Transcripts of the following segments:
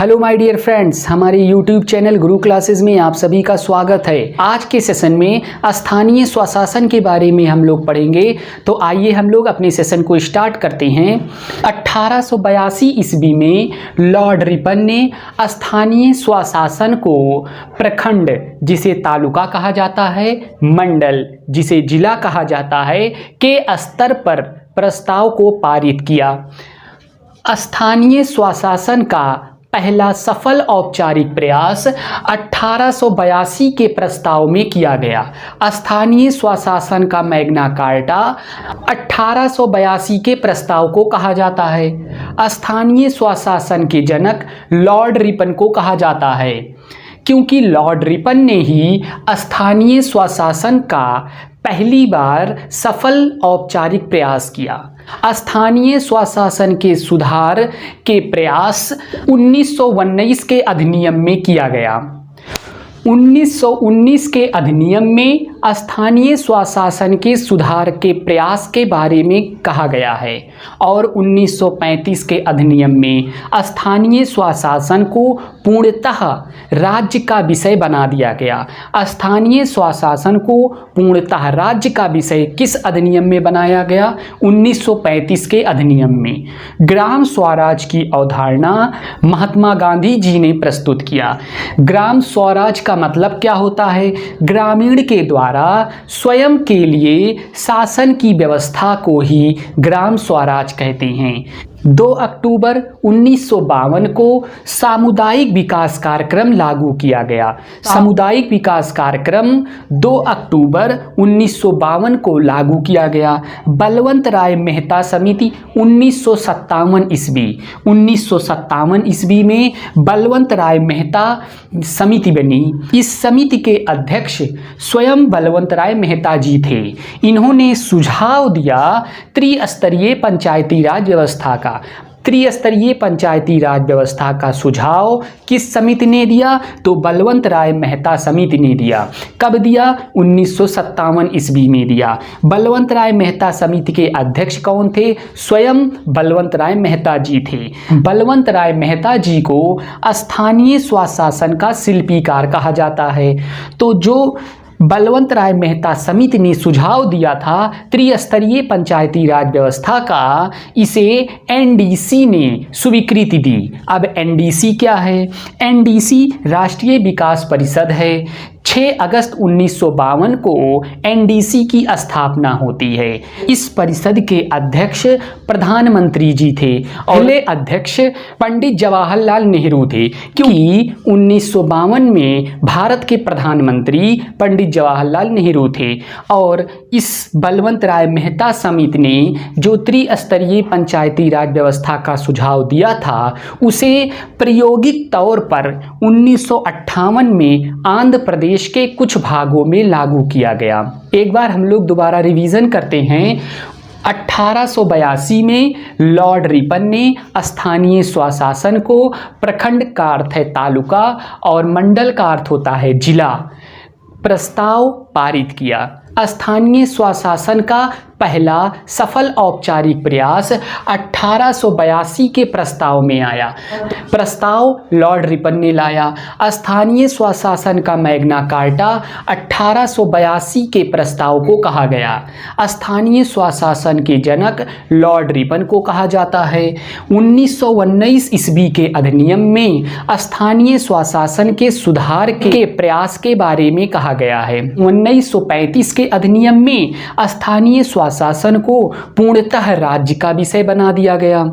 Hello my dear friends, हमारे YouTube channel गुरु classes में आप सभी का स्वागत है। आज के सेशन में स्थानीय स्वशासन के बारे में हम लोग पढ़ेंगे। तो आइए हम लोग अपने सेशन को स्टार्ट करते हैं। 1882 ईस्वी में लॉर्ड रिपन ने स्थानीय स्वशासन को प्रखंड, जिसे तालुका कहा जाता है, मंडल, जिसे जिला कहा जाता है, के स्तर पर प्रस्ताव को पारित किया। स्थानीय स्वशासन का पहला सफल औपचारिक प्रयास 1882 के प्रस्ताव में किया गया। स्थानीय स्वशासन का मैग्ना कार्टा 1882 के प्रस्ताव को कहा जाता है। स्थानीय स्वशासन के जनक लॉर्ड रिपन को कहा जाता है, क्योंकि लॉर्ड रिपन ने ही स्थानीय स्वशासन का पहली बार सफल औपचारिक प्रयास किया। स्थानीय स्वशासन के सुधार के प्रयास 1919 के अधिनियम में किया गया। 1919 के अधिनियम में स्थानीय स्वशासन के सुधार के प्रयास के बारे में कहा गया है और 1935 के अधिनियम में स्थानीय स्वशासन को पूर्णतः राज्य का विषय बना दिया गया। स्थानीय स्वशासन को पूर्णतः राज्य का विषय किस अधिनियम में बनाया गया? 1935 के अधिनियम में। ग्राम स्वराज की अवधारणा महात्मा गांधी जी ने प्रस्तुत किया। ग्राम स्वराज का मतलब क्या होता है? ग्रामीण के द्वारा स्वयं के लिए शासन की व्यवस्था को ही ग्राम स्वराज कहते हैं। 2 अक्टूबर 1952 को सामुदायिक विकास कार्यक्रम लागू किया गया। सामुदायिक विकास कार्यक्रम 2 अक्टूबर 1952 को लागू किया गया। बलवंत राय मेहता समिति 1957 ईस्वी 1957 ईस्वी में बलवंत राय मेहता समिति बनी। इस समिति के अध्यक्ष स्वयं बलवंत राय मेहता जी थे। इन्होंने सुझाव दिया त्रिस्तरीय पंचायती राज व्यवस्था का। त्रिस्तरीय पंचायती राज व्यवस्था का सुझाव किस समिति ने दिया? तो बलवंत राय मेहता समिति ने दिया। कब दिया? 1957 ईस्वी में दिया। बलवंत राय मेहता समिति के अध्यक्ष कौन थे? स्वयं बलवंत राय मेहता जी थे। बलवंत राय मेहता जी को स्थानीय स्वशासन का शिल्पीकार कहा जाता है। तो जो बलवंत राय मेहता समिति ने सुझाव दिया था त्रिस्तरीय पंचायती राज व्यवस्था का, इसे एनडीसी ने स्वीकृति दी। अब एनडीसी क्या है? एनडीसी राष्ट्रीय विकास परिषद है। 6 अगस्त 1952 को एनडीसी की स्थापना होती है। इस परिषद के अध्यक्ष प्रधानमंत्री जी थे और पहले अध्यक्ष पंडित जवाहरलाल नेहरू थे, क्योंकि 1952 में भारत के प्रधानमंत्री पंडित जवाहरलाल नेहरू थे। और इस बलवंत राय मेहता समिति ने जो त्रिस्तरीय पंचायती राज व्यवस्था का सुझाव दिया था, उसे प्रायोगिक तौर पर 1958 में आंध्र प्रदेश के कुछ भागों में लागू किया गया। एक बार हम लोग दोबारा रिवीजन करते हैं। 1882 में लॉर्ड रिपन ने स्थानीय स्वशासन को प्रखंड का अर्थ है तालुका और मंडल का अर्थ होता है जिला, प्रस्ताव पारित किया। स्थानीय स्वशासन का पहला सफल औपचारिक प्रयास 1882 के प्रस्ताव में आया। प्रस्ताव लॉर्ड रिपन ने लाया। स्थानीय स्वशासन का मैग्ना कार्टा 1882 के प्रस्ताव को कहा गया। स्थानीय स्वशासन के जनक लॉर्ड रिपन को कहा जाता है। 1919 ईस्वी के अधिनियम में स्थानीय स्वशासन के सुधार के प्रयास के बारे में कहा गया है। 1935 के अधिनियम में स्थानीय स्वशासन को पूर्णतः राज्य का विषय बना दिया गया।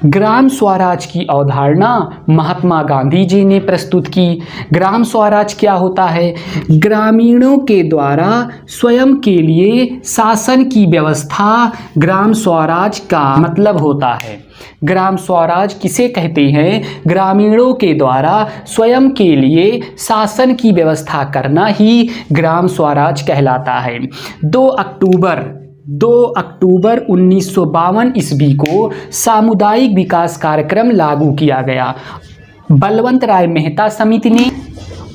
ग्राम स्वराज की अवधारणा महात्मा गांधी जी ने प्रस्तुत की। ग्राम स्वराज क्या होता है? ग्रामीणों के द्वारा स्वयं के लिए शासन की व्यवस्था ग्राम स्वराज का मतलब होता है। ग्राम स्वराज किसे कहते हैं? ग्रामीणों के द्वारा स्वयं के लिए शासन की व्यवस्था करना ही ग्राम स्वराज कहलाता है। 2 अक्टूबर 1952 ईस्वी को सामुदायिक विकास कार्यक्रम लागू किया गया। बलवंत राय मेहता समिति ने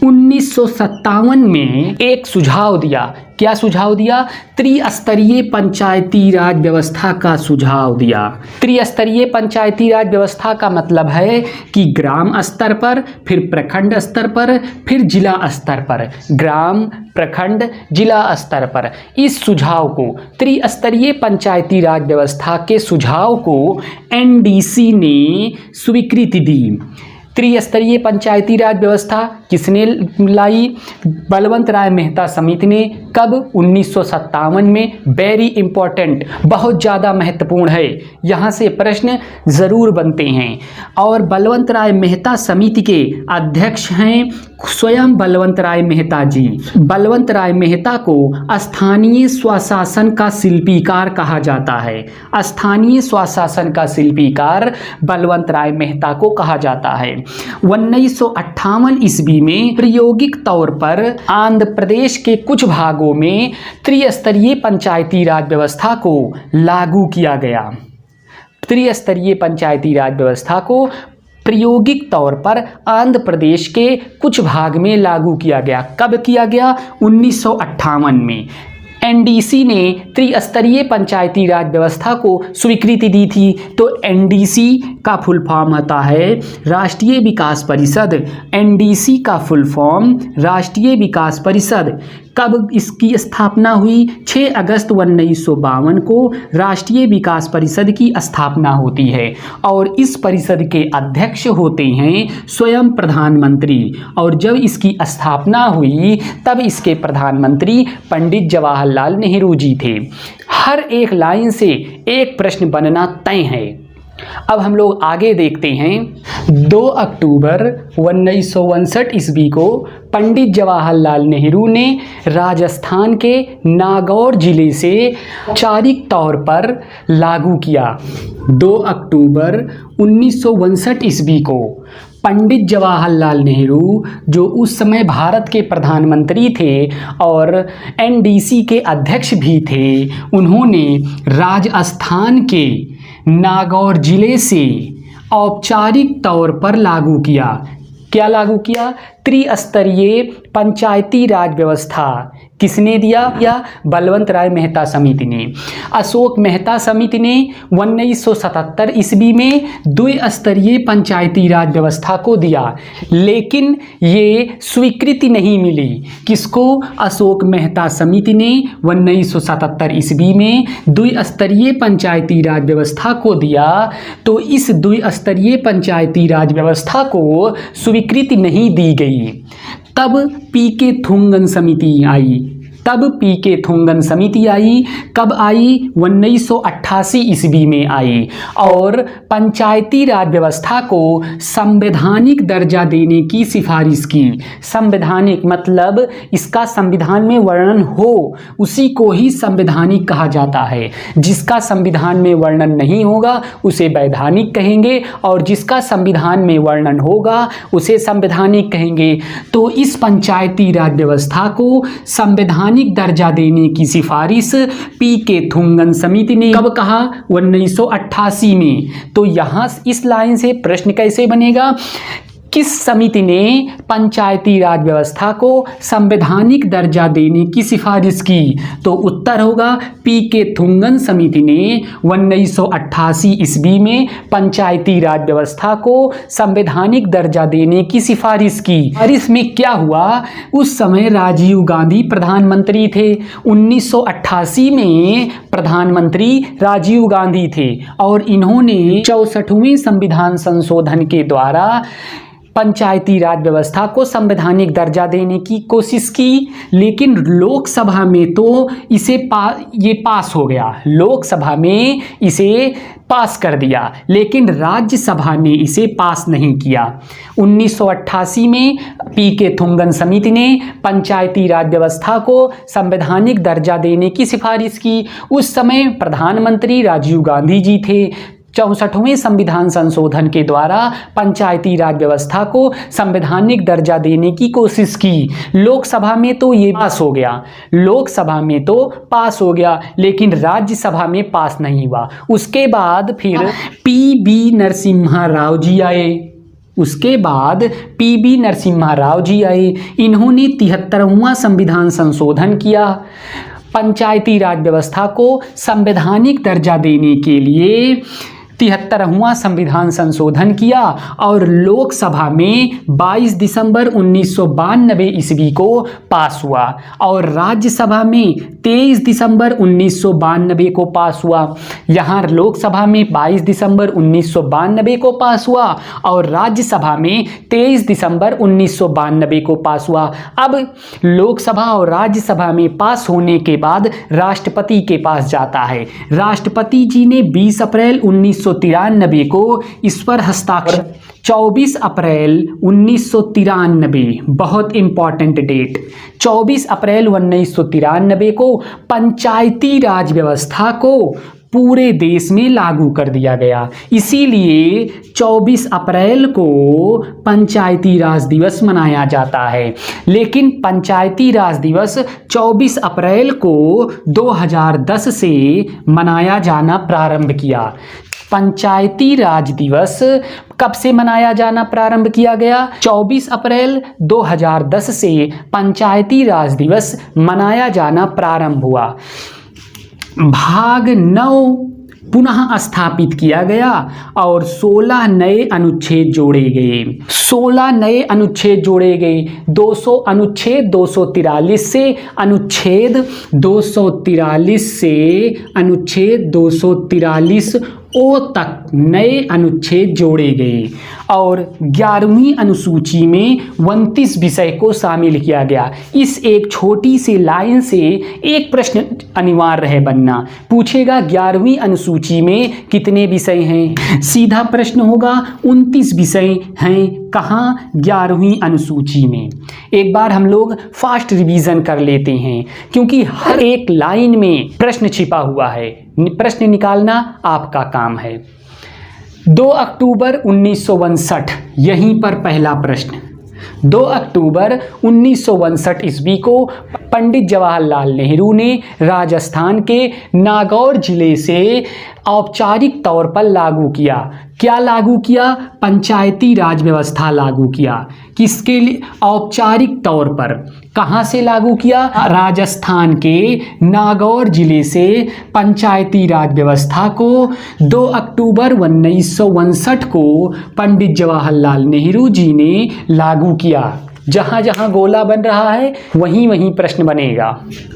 1957 में एक सुझाव दिया। क्या सुझाव दिया? त्रिस्तरीय पंचायती राज व्यवस्था का सुझाव दिया। त्रिस्तरीय पंचायती राज व्यवस्था का मतलब है कि ग्राम स्तर पर, फिर प्रखंड स्तर पर, फिर जिला स्तर पर, ग्राम, प्रखंड, जिला स्तर पर। इस सुझाव को, त्रिस्तरीय पंचायती राज व्यवस्था के सुझाव को एनडीसी ने स्वीकृति दी। त्रिस्तरीय पंचायती राज व्यवस्था किसने लाई? बलवंत राय मेहता समिति ने। कब? 1957 में। वेरी इंपॉर्टेंट, बहुत ज़्यादा महत्वपूर्ण है, यहाँ से प्रश्न ज़रूर बनते हैं। और बलवंत राय मेहता समिति के अध्यक्ष हैं स्वयं बलवंत राय मेहता जी। बलवंत राय मेहता को स्थानीय स्वशासन का शिल्पीकार कहा जाता है। स्थानीय स्वशासन का शिल्पीकार बलवंत राय मेहता को कहा जाता है। 1958 ईस्वी में प्रायोगिक तौर पर आंध्र प्रदेश के कुछ भागों में त्रिस्तरीय पंचायती राज व्यवस्था को लागू किया गया। त्रिस्तरीय पंचायती राज व्यवस्था को प्रायोगिक तौर पर आंध्र प्रदेश के कुछ भाग में लागू किया गया। कब किया गया? 1958 में। एनडीसी ने त्रिस्तरीय पंचायती राज व्यवस्था को स्वीकृति दी थी। तो एनडीसी का फुल फॉर्म होता है राष्ट्रीय विकास परिषद। एनडीसी का फुल फॉर्म राष्ट्रीय विकास परिषद। कब इसकी स्थापना हुई? 6 अगस्त 1952 को राष्ट्रीय विकास परिषद की स्थापना होती है और इस परिषद के अध्यक्ष होते हैं स्वयं प्रधानमंत्री। और जब इसकी स्थापना हुई तब इसके प्रधानमंत्री पंडित जवाहरलाल नेहरू जी थे। हर एक लाइन से एक प्रश्न बनना तय है। अब हम लोग आगे देखते हैं। 2 अक्टूबर 1959 ईस्वी को पंडित जवाहरलाल नेहरू ने राजस्थान के नागौर जिले से औपचारिक तौर पर लागू किया। 2 अक्टूबर 1959 ईस्वी को पंडित जवाहरलाल नेहरू, जो उस समय भारत के प्रधानमंत्री थे और एनडीसी के अध्यक्ष भी थे, उन्होंने राजस्थान के नागौर जिले से औपचारिक तौर पर लागू किया। क्या लागू किया? त्रिस्तरीय पंचायती राज व्यवस्था। किसने दिया? या बलवंत राय मेहता समिति ने। अशोक मेहता समिति ने 1977 ईस्वी में द्विस्तरीय पंचायती राज व्यवस्था को दिया, लेकिन ये स्वीकृति नहीं मिली। किसको? अशोक मेहता समिति ने 1977 ईस्वी में द्विस्तरीय पंचायती राज व्यवस्था को दिया, तो इस द्विस्तरीय पंचायती राज व्यवस्था को स्वीकृति नहीं दी गई। तब पीके थुंगन समिति आई। तब पीके थुंगन समिति आई। कब आई? 1988 ईस्वी में आई और पंचायती राज व्यवस्था को संवैधानिक दर्जा देने की सिफारिश की। संवैधानिक मतलब इसका संविधान में वर्णन हो, उसी को ही संवैधानिक कहा जाता है। जिसका संविधान में वर्णन नहीं होगा उसे वैधानिक कहेंगे और जिसका संविधान में वर्णन होगा उसे संवैधानिक कहेंगे। तो इस पंचायती राज व्यवस्था को संवैधानिक दर्जा देने की सिफारिश पीके थुंगन समिति ने कब कहा? 1988 में। तो यहाँ इस लाइन से प्रश्न कैसे बनेगा? किस समिति ने पंचायती राज व्यवस्था को संवैधानिक दर्जा देने की सिफारिश की? तो उत्तर होगा पीके थुंगन समिति ने 1988 ईस्वी में पंचायती राज व्यवस्था को संवैधानिक दर्जा देने की सिफारिश की। और इसमें क्या हुआ? उस समय राजीव गांधी प्रधानमंत्री थे। 1988 में प्रधानमंत्री राजीव गांधी थे और इन्होंने 64वें संविधान संशोधन के द्वारा पंचायती राज व्यवस्था को संवैधानिक दर्जा देने की कोशिश की, लेकिन लोकसभा में तो इसे ये पास हो गया। लोकसभा में इसे पास कर दिया, लेकिन राज्यसभा ने इसे पास नहीं किया। 1988 में पीके थुंगन समिति ने पंचायती राज व्यवस्था को संवैधानिक दर्जा देने की सिफारिश की। उस समय प्रधानमंत्री राजीव गांधी जी थे। 64वें संविधान संशोधन के द्वारा पंचायती राज व्यवस्था को संवैधानिक दर्जा देने की कोशिश की। लोकसभा में तो ये पास हो गया, लोकसभा में तो पास हो गया, लेकिन राज्यसभा में पास नहीं हुआ। उसके बाद फिर पीबी नरसिम्हा राव जी आए। उसके बाद पीबी नरसिम्हा राव जी आए, इन्होंने 73वां संविधान संशोधन किया। पंचायती राज व्यवस्था को संवैधानिक दर्जा देने के लिए 73वां संविधान संशोधन किया और लोकसभा में 22 दिसंबर 1992 ईस्वी को पास हुआ और राज्यसभा में 23 दिसंबर 1992 को पास हुआ। यहाँ लोकसभा में 22 दिसंबर 1992 को पास हुआ और राज्यसभा में 23 दिसंबर 1992 को पास हुआ। अब लोकसभा और राज्यसभा में पास होने के बाद राष्ट्रपति के पास जाता है। राष्ट्रपति जी ने 20 अप्रैल 1993 को इस पर हस्ताक्षर 24 अप्रैल 1993 बहुत इंपॉर्टेंट डेट, 24 अप्रैल 1993 को पंचायती राज व्यवस्था को पूरे देश में लागू कर दिया गया। इसीलिए 24 अप्रैल को पंचायती राज दिवस मनाया जाता है। लेकिन पंचायती राज दिवस 24 अप्रैल को 2010 से मनाया जाना प्रारंभ किया। पंचायती राज दिवस कब से मनाया जाना प्रारंभ किया गया? 24 अप्रैल 2010 से पंचायती राज दिवस मनाया जाना प्रारंभ हुआ। भाग 9 पुनः स्थापित किया गया और 16 नए अनुच्छेद जोड़े गए। 16 नए अनुच्छेद जोड़े गए। 200 अनुच्छेद 243 से अनुच्छेद 243 ओ तक नए अनुच्छेद जोड़े गए और 11वीं अनुसूची में 29 विषय को शामिल किया गया। इस एक छोटी सी लाइन से एक प्रश्न अनिवार्य है बनना, पूछेगा 11वीं अनुसूची में कितने विषय हैं? सीधा प्रश्न होगा 29 विषय हैं। कहाँ? 11वीं अनुसूची में। एक बार हम लोग फास्ट रिवीजन कर लेते हैं क्योंकि हर एक लाइन में प्रश्न छिपा हुआ है। प्रश्न निकालना आपका काम है। 2 अक्टूबर 1959, यहीं पर पहला प्रश्न। 2 अक्टूबर 1959 ईस्वी को पंडित जवाहरलाल नेहरू ने राजस्थान के नागौर जिले से औपचारिक तौर पर लागू किया। क्या लागू किया? पंचायती राज व्यवस्था लागू किया। किसके लिए? औपचारिक तौर पर। कहाँ से लागू किया? राजस्थान के नागौर जिले से पंचायती राज व्यवस्था को 2 अक्टूबर 1959 को पंडित जवाहरलाल नेहरू जी ने लागू किया। जहाँ जहाँ गोला बन रहा है वहीं वहीं प्रश्न बनेगा।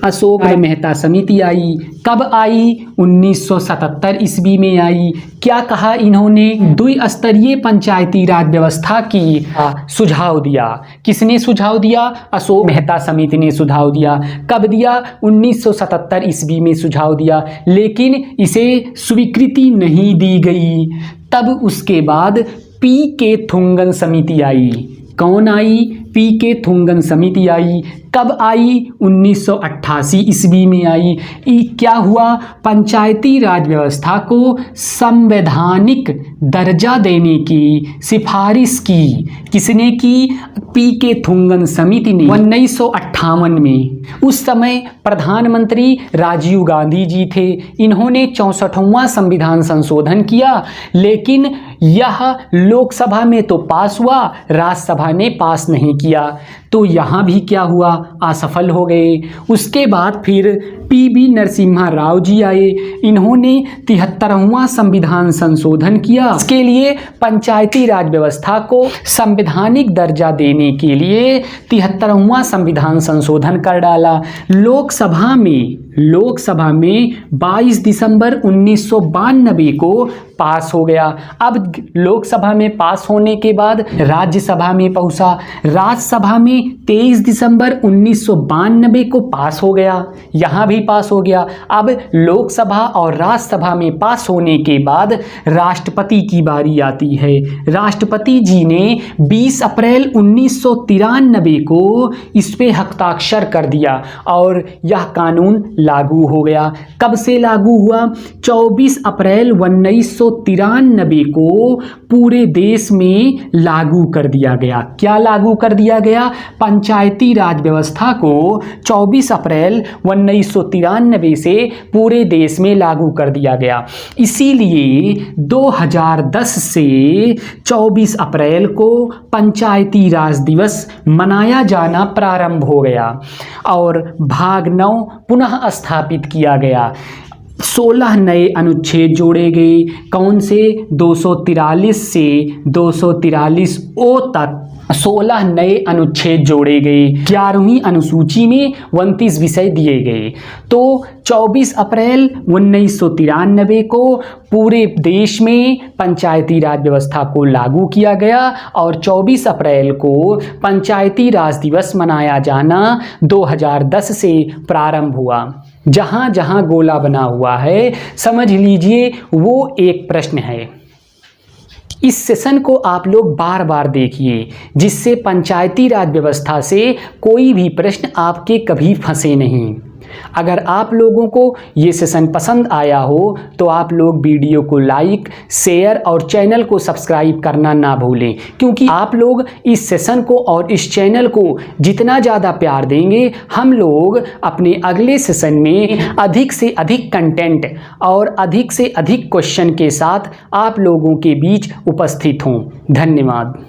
अशोक मेहता समिति आई। कब आई? 1977 ईस्वी में आई। क्या कहा इन्होंने? द्विस्तरीय पंचायती राज व्यवस्था की सुझाव दिया। किसने सुझाव दिया? अशोक मेहता समिति ने सुझाव दिया। कब दिया? 1977 ईस्वी में सुझाव दिया, लेकिन इसे स्वीकृति नहीं दी गई। तब उसके बाद पी.के. थुंगन समिति आई। कौन आई? पी.के. थुंगन समिति आई। कब आई? 1988 ईस्वी में आई। क्या हुआ? पंचायती राज व्यवस्था को संवैधानिक दर्जा देने की सिफारिश की। किसने की? पी.के. थुंगन समिति ने 1958 में। उस समय प्रधानमंत्री राजीव गांधी जी थे। इन्होंने 64वां संविधान संशोधन किया, लेकिन यह लोकसभा में तो पास हुआ, राज्यसभा ने पास नहीं किया। तो यहाँ भी क्या हुआ? असफल हो गए। उसके बाद फिर पीबी नरसिम्हा राव जी आए। इन्होंने 73वां संविधान संशोधन किया। इसके लिए पंचायती राज व्यवस्था को संवैधानिक दर्जा देने के लिए 73वां संविधान संशोधन कर डाला। लोकसभा में 22 दिसंबर 1992 को पास हो गया। अब लोकसभा में पास होने के बाद राज्यसभा में पहुंचा। राज्यसभा में 23 दिसंबर 1992 को पास हो गया। यहाँ भी पास हो गया। अब लोकसभा और राज्यसभा में पास होने के बाद राष्ट्रपति की बारी आती है। राष्ट्रपति जी ने 20 अप्रैल 1993 को इस पे हस्ताक्षर कर दिया और यह कानून लागू हो गया। कब से लागू हुआ? 24 अप्रैल 1993 को पूरे देश में लागू कर दिया गया। क्या लागू कर दिया गया? पंचायती राज व्यवस्था को 24 अप्रैल 1993 से पूरे देश में लागू कर दिया गया। इसीलिए 2010 से 24 अप्रैल को पंचायती राज दिवस मनाया जाना प्रारंभ हो गया और भाग 9 पुनः स्थापित किया गया। 16 नए अनुच्छेद जोड़े गए। कौन से? 243 से 243 ओ तक 16 नए अनुच्छेद जोड़े गए। 11वीं अनुसूची में 29 विषय दिए गए। तो 24 अप्रैल 1993 को पूरे देश में पंचायती राज व्यवस्था को लागू किया गया और 24 अप्रैल को पंचायती राज दिवस मनाया जाना 2010 से प्रारंभ हुआ। जहाँ जहाँ गोला बना हुआ है समझ लीजिए वो एक प्रश्न है। इस सेशन को आप लोग बार बार देखिए जिससे पंचायती राज व्यवस्था से कोई भी प्रश्न आपके कभी फंसे नहीं। अगर आप लोगों को ये सेशन पसंद आया हो तो आप लोग वीडियो को लाइक, शेयर और चैनल को सब्सक्राइब करना ना भूलें, क्योंकि आप लोग इस सेशन को और इस चैनल को जितना ज़्यादा प्यार देंगे हम लोग अपने अगले सेशन में अधिक से अधिक कंटेंट और अधिक से अधिक क्वेश्चन के साथ आप लोगों के बीच उपस्थित हों। धन्यवाद।